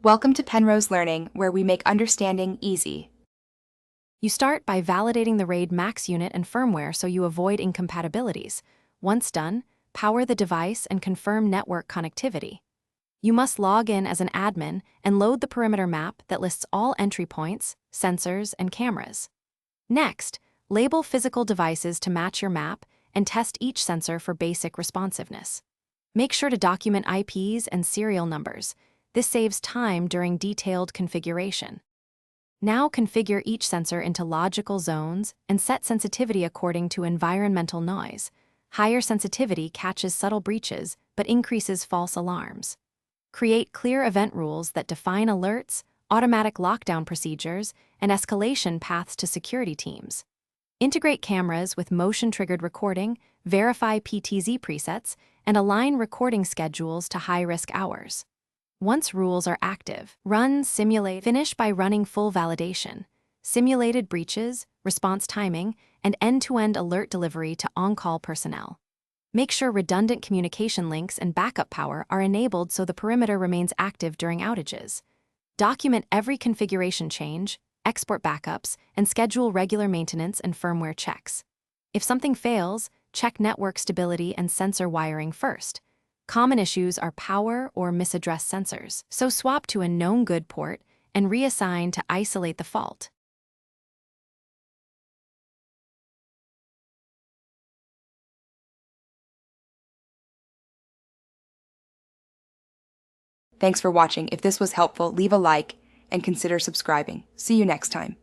Welcome to Penrose Learning, where we make understanding easy. You start by validating the RAID Max unit and firmware so you avoid incompatibilities. Once done, power the device and confirm network connectivity. You must log in as an admin and load the perimeter map that lists all entry points, sensors, and cameras. Next, label physical devices to match your map and test each sensor for basic responsiveness. Make sure to document IPs and serial numbers. This saves time during detailed configuration. Now configure each sensor into logical zones and set sensitivity according to environmental noise. Higher sensitivity catches subtle breaches but increases false alarms. Create clear event rules that define alerts, automatic lockdown procedures, and escalation paths to security teams. Integrate cameras with motion-triggered recording, verify PTZ presets, and align recording schedules to high-risk hours. Once rules are active, finish by running full validation, simulated breaches, response timing, and end-to-end alert delivery to on-call personnel. Make sure redundant communication links and backup power are enabled so the perimeter remains active during outages. Document every configuration change, export backups, and schedule regular maintenance and firmware checks. If something fails, check network stability and sensor wiring first. Common issues are power or misaddressed sensors, so swap to a known good port and reassign to isolate the fault. Thanks for watching. If this was helpful, leave a like and consider subscribing. See you next time.